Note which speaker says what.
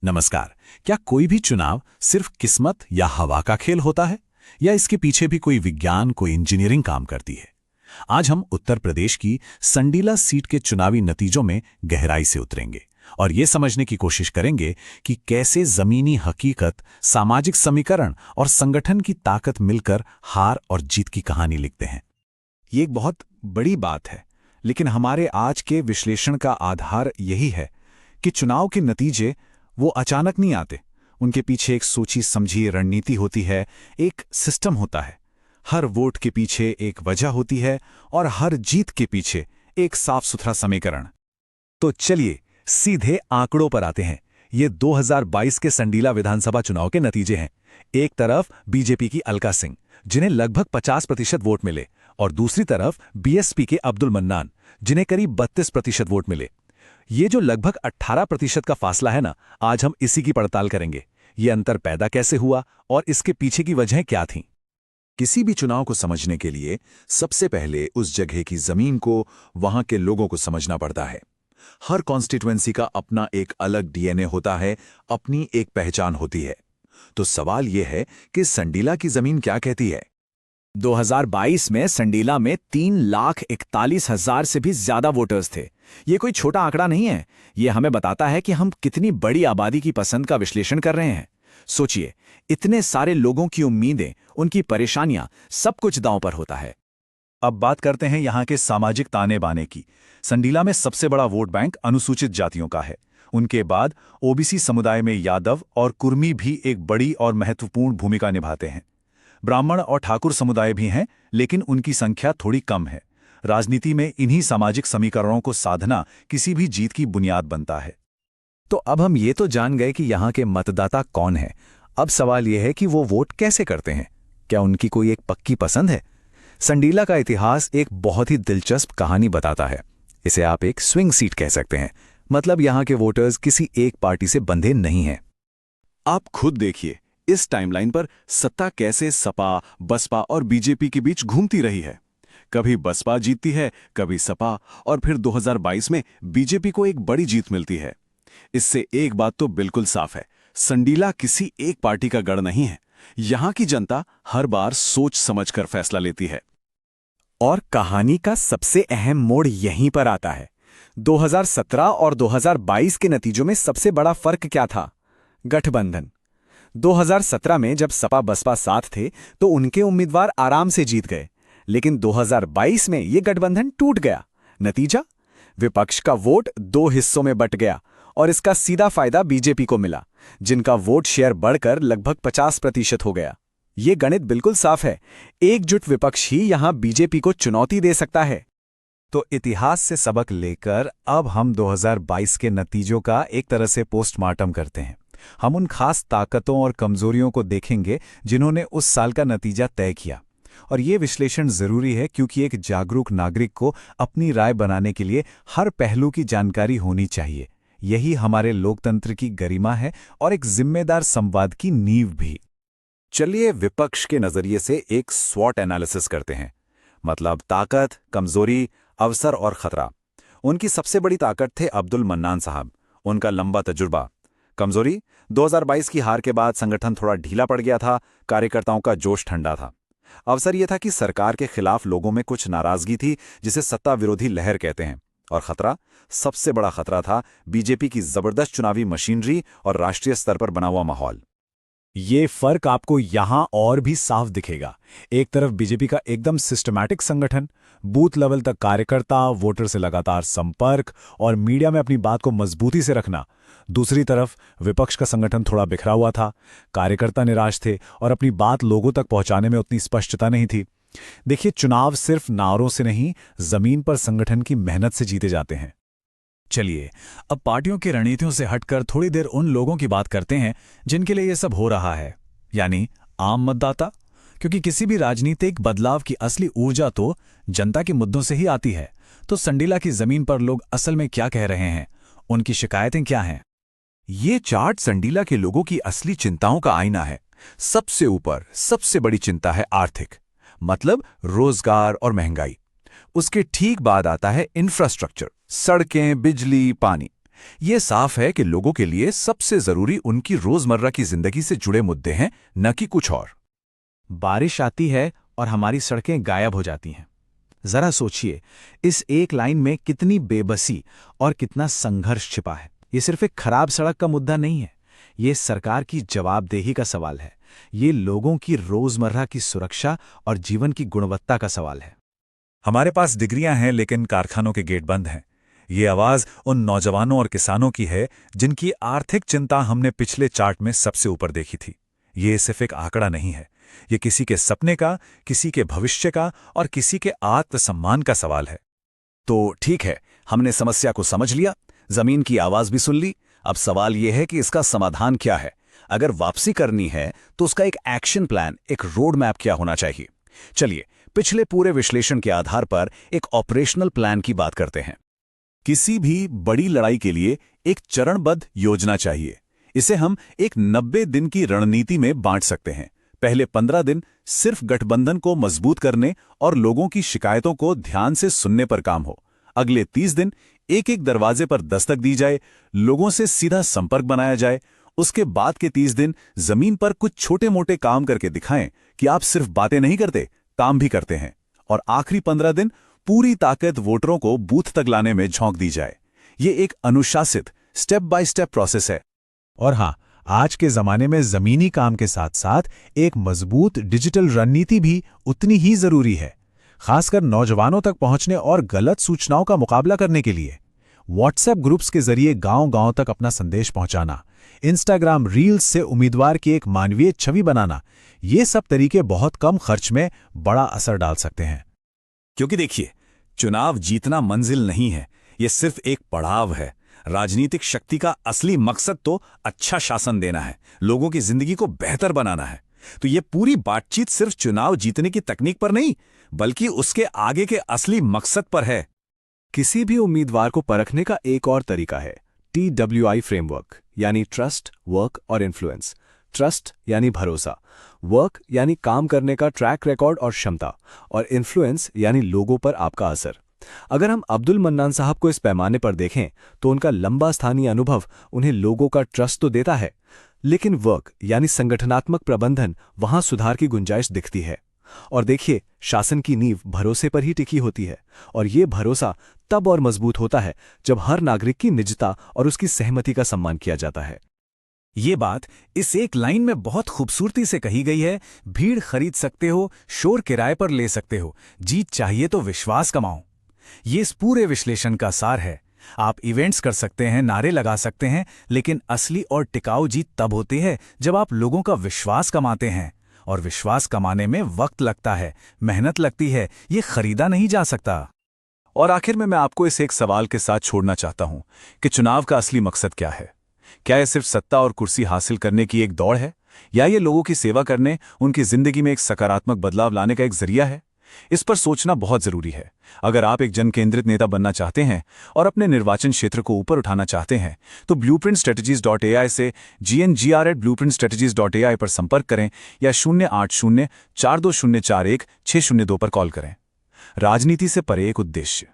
Speaker 1: नमस्कार। क्या कोई भी चुनाव सिर्फ किस्मत या हवा का खेल होता है, या इसके पीछे भी कोई विज्ञान, कोई इंजीनियरिंग काम करती है? आज हम उत्तर प्रदेश की संडीला सीट के चुनावी नतीजों में गहराई से उतरेंगे और ये समझने की कोशिश करेंगे कि कैसे जमीनी हकीकत, सामाजिक समीकरण और संगठन की ताकत मिलकर हार और जीत की कहानी लिखते हैं।
Speaker 2: ये एक बहुत बड़ी बात है, लेकिन हमारे आज के विश्लेषण का आधार यही है कि चुनाव के नतीजे वो अचानक नहीं आते। उनके पीछे एक सोची समझी रणनीति होती है, एक सिस्टम होता है। हर वोट के पीछे एक वजह होती है और हर जीत के पीछे एक साफ सुथरा समीकरण। तो चलिए सीधे आंकड़ों पर आते हैं। ये 2022 के संडीला विधानसभा चुनाव के नतीजे हैं। एक तरफ बीजेपी की अलका सिंह, जिन्हें लगभग 50% वोट मिले, और दूसरी तरफ बीएसपी के अब्दुल मन्नान, जिन्हें करीब 32% वोट मिले। ये जो लगभग 18% का फासला है ना, आज हम इसी की पड़ताल करेंगे। ये अंतर पैदा कैसे हुआ और इसके पीछे की वजहें क्या थीं?
Speaker 3: किसी भी चुनाव को समझने के लिए सबसे पहले उस जगह की जमीन को, वहां के लोगों को समझना पड़ता है। हर कॉन्स्टिट्यूएंसी का अपना एक अलग डीएनए होता है, अपनी एक पहचान होती है। तो सवाल यह है कि संडीला की जमीन क्या कहती है?
Speaker 2: 2022 में संडीला में 3,41,000 से भी ज्यादा वोटर्स थे। ये कोई छोटा आंकड़ा नहीं है। ये हमें बताता है कि हम कितनी बड़ी आबादी की पसंद का विश्लेषण कर रहे हैं। सोचिए, इतने सारे लोगों की उम्मीदें, उनकी परेशानियां, सब कुछ दांव पर होता है।
Speaker 4: अब बात करते हैं यहाँ के सामाजिक ताने बाने की। संडीला में सबसे बड़ा वोट बैंक अनुसूचित जातियों का है। उनके बाद ओबीसी समुदाय में यादव और कुर्मी भी एक बड़ी और महत्वपूर्ण भूमिका निभाते हैं। ब्राह्मण और ठाकुर समुदाय भी हैं, लेकिन उनकी संख्या थोड़ी कम है। राजनीति में इन्हीं सामाजिक समीकरणों को साधना किसी भी जीत की बुनियाद बनता है।
Speaker 2: तो अब हम ये तो जान गए कि यहाँ के मतदाता कौन है। अब सवाल यह है कि वो वोट कैसे करते हैं। क्या उनकी कोई एक पक्की पसंद है? संडीला का इतिहास एक बहुत ही दिलचस्प कहानी बताता है। इसे आप एक स्विंग सीट कह सकते हैं। मतलब यहाँ के वोटर्स किसी एक पार्टी से बंधे नहीं हैं।
Speaker 3: आप खुद देखिए, इस टाइमलाइन पर सत्ता कैसे सपा, बसपा और बीजेपी के बीच घूमती रही है। कभी बसपा जीतती है, कभी सपा, और फिर 2022 में बीजेपी को एक बड़ी जीत मिलती है। इससे एक बात तो बिल्कुल साफ है, संडीला किसी एक पार्टी का गढ़ नहीं है। यहां की जनता हर बार सोच समझकर फैसला लेती है।
Speaker 2: और कहानी का सबसे अहम मोड़ यहीं पर आता है। 2017 और 2022 के नतीजों में सबसे बड़ा फर्क क्या था? गठबंधन। 2017 में जब सपा बसपा साथ थे तो उनके उम्मीदवार आराम से जीत गए, लेकिन 2022 में ये गठबंधन टूट गया। नतीजा? विपक्ष का वोट 2 हिस्सों में बंट गया और इसका सीधा फायदा बीजेपी को मिला, जिनका वोट शेयर बढ़कर लगभग 50% हो गया। ये गणित बिल्कुल साफ है। एकजुट विपक्ष ही यहां बीजेपी को चुनौती दे सकता है।
Speaker 4: तो इतिहास से सबक लेकर अब हम 2022 के नतीजों का एक तरह से पोस्टमार्टम करते हैं। हम उन खास ताकतों और कमजोरियों को देखेंगे जिन्होंने उस साल का नतीजा तय किया। और ये विश्लेषण जरूरी है क्योंकि एक जागरूक नागरिक को अपनी राय बनाने के लिए हर पहलू की जानकारी होनी चाहिए। यही हमारे लोकतंत्र की गरिमा है और एक जिम्मेदार संवाद की नींव भी।
Speaker 3: चलिए विपक्ष के नजरिए से एक स्वॉट एनालिसिस करते हैं। मतलब ताकत, कमजोरी, अवसर और खतरा। उनकी सबसे बड़ी ताकत थे अब्दुल मन्नान साहब, उनका लंबा तजुर्बा। कमजोरी, 2022 की हार के बाद संगठन थोड़ा ढीला पड़ गया था, कार्यकर्ताओं का जोश ठंडा था। अवसर यह था कि सरकार के खिलाफ लोगों में कुछ नाराजगी थी, जिसे सत्ता विरोधी लहर कहते हैं। और खतरा, सबसे बड़ा खतरा था बीजेपी की जबरदस्त चुनावी मशीनरी और राष्ट्रीय स्तर पर बना हुआ माहौल।
Speaker 4: ये फर्क आपको यहां और भी साफ दिखेगा। एक तरफ बीजेपी का एकदम सिस्टमैटिक संगठन, बूथ लेवल तक कार्यकर्ता, वोटर से लगातार संपर्क और मीडिया में अपनी बात को मजबूती से रखना। दूसरी तरफ विपक्ष का संगठन थोड़ा बिखरा हुआ था, कार्यकर्ता निराश थे और अपनी बात लोगों तक पहुंचाने में उतनी स्पष्टता नहीं थी। देखिए, चुनाव सिर्फ नारों से नहीं, जमीन पर संगठन की मेहनत से जीते जाते हैं।
Speaker 1: चलिए अब पार्टियों की रणनीतियों से हटकर थोड़ी देर उन लोगों की बात करते हैं जिनके लिए यह सब हो रहा है, यानी आम मतदाता। क्योंकि किसी भी राजनीतिक बदलाव की असली ऊर्जा तो जनता के मुद्दों से ही आती है। तो संडीला की जमीन पर लोग असल में क्या कह रहे हैं, उनकी शिकायतें क्या हैं?
Speaker 3: ये चार्ट संडीला के लोगों की असली चिंताओं का आईना है। सबसे ऊपर सबसे बड़ी चिंता है आर्थिक, मतलब रोजगार और महंगाई। उसके ठीक बाद आता है इंफ्रास्ट्रक्चर, सड़कें, बिजली, पानी।
Speaker 1: ये साफ है कि लोगों के लिए सबसे जरूरी उनकी रोजमर्रा की जिंदगी से जुड़े मुद्दे हैं, न कि कुछ और।
Speaker 4: बारिश आती है और हमारी सड़कें गायब हो जाती हैं। जरा सोचिए, इस एक लाइन में कितनी बेबसी और कितना संघर्ष छिपा है। ये सिर्फ एक खराब सड़क का मुद्दा नहीं है, ये सरकार की जवाबदेही का सवाल है। ये लोगों की रोजमर्रा की सुरक्षा और जीवन की गुणवत्ता का सवाल है।
Speaker 2: हमारे पास डिग्रियां हैं लेकिन कारखानों के गेट बंद हैं। ये आवाज उन नौजवानों और किसानों की है जिनकी आर्थिक चिंता हमने पिछले चार्ट में सबसे ऊपर देखी थी। ये सिर्फ एक आंकड़ा नहीं है, ये किसी के सपने का, किसी के भविष्य का और किसी के आत्मसम्मान का सवाल है।
Speaker 1: तो ठीक है, हमने समस्या को समझ लिया, जमीन की आवाज भी सुन ली। अब सवाल यह है कि इसका समाधान क्या है। अगर वापसी करनी है तो उसका एक एक्शन प्लान, एक रोड मैप क्या होना चाहिए। चलिए पिछले पूरे विश्लेषण के आधार पर एक ऑपरेशनल प्लान की बात करते हैं। किसी भी बड़ी लड़ाई के लिए एक चरणबद्ध योजना चाहिए। इसे हम एक 90 दिन की रणनीति में बांट सकते हैं। पहले 15 दिन सिर्फ गठबंधन को मजबूत करने और लोगों की शिकायतों को ध्यान से सुनने पर काम हो। अगले 30 दिन एक एक दरवाजे पर दस्तक दी जाए, लोगों से सीधा संपर्क बनाया जाए। उसके बाद के 30 दिन जमीन पर कुछ छोटे मोटे काम करके दिखाएं कि आप सिर्फ बातें नहीं करते, काम भी करते हैं। और आखिरी 15 दिन पूरी ताकत वोटरों को बूथ तक लाने में झोंक दी जाए। ये एक अनुशासित स्टेप बाय स्टेप प्रोसेस है।
Speaker 4: और हाँ, आज के जमाने में जमीनी काम के साथ साथ एक मजबूत डिजिटल रणनीति भी उतनी ही जरूरी है, खासकर नौजवानों तक पहुंचने और गलत सूचनाओं का मुकाबला करने के लिए। व्हाट्सएप ग्रुप्स के जरिए गांव-गांव तक अपना संदेश पहुंचाना, इंस्टाग्राम रील्स से उम्मीदवार की एक मानवीय छवि बनाना, ये सब तरीके बहुत कम खर्च में बड़ा असर डाल सकते हैं।
Speaker 1: क्योंकि देखिए, चुनाव जीतना मंजिल नहीं है, ये सिर्फ एक पड़ाव है। राजनीतिक शक्ति का असली मकसद तो अच्छा शासन देना है, लोगों की जिंदगी को बेहतर बनाना है। तो ये पूरी बातचीत सिर्फ चुनाव जीतने की तकनीक पर नहीं, बल्कि उसके आगे के असली मकसद पर है।
Speaker 4: किसी भी उम्मीदवार को परखने का एक और तरीका है TWI फ्रेमवर्क, यानी ट्रस्ट, वर्क और इन्फ्लुएंस। ट्रस्ट यानी भरोसा, वर्क यानी काम करने का ट्रैक रिकॉर्ड और क्षमता, और इन्फ्लुएंस यानी लोगों पर आपका असर। अगर हम अब्दुल मन्नान साहब को इस पैमाने पर देखें तो उनका लंबा स्थानीय अनुभव उन्हें लोगों का ट्रस्ट तो देता है, लेकिन वर्क यानी संगठनात्मक प्रबंधन, वहां सुधार की गुंजाइश दिखती है। और देखिए, शासन की नींव भरोसे पर ही टिकी होती है, और ये भरोसा तब और मजबूत होता है जब हर नागरिक की निजता और उसकी सहमति का सम्मान किया जाता है।
Speaker 1: ये बात इस एक लाइन में बहुत खूबसूरती से कही गई है। भीड़ खरीद सकते हो, शोर किराए पर ले सकते हो, जीत चाहिए तो विश्वास कमाओ। ये इस पूरे विश्लेषण का सार है। आप इवेंट्स कर सकते हैं, नारे लगा सकते हैं, लेकिन असली और टिकाऊ जीत तब होती है जब आप लोगों का विश्वास कमाते हैं। और विश्वास कमाने में वक्त लगता है, मेहनत लगती है, ये खरीदा नहीं जा सकता।
Speaker 2: और आखिर में मैं आपको इस एक सवाल के साथ छोड़ना चाहता हूं कि चुनाव का असली मकसद क्या है। क्या यह सिर्फ सत्ता और कुर्सी हासिल करने की एक दौड़ है, या ये लोगों की सेवा करने, उनकी जिंदगी में एक सकारात्मक बदलाव लाने का एक जरिया है? इस पर सोचना बहुत जरूरी है। अगर आप एक जन केंद्रित नेता बनना चाहते हैं और अपने निर्वाचन क्षेत्र को ऊपर उठाना चाहते हैं तो blueprintstrategies.ai से gngr@blueprintstrategies.ai पर संपर्क करें या 08042041 602 पर कॉल करें। राजनीति से परे एक उद्देश्य।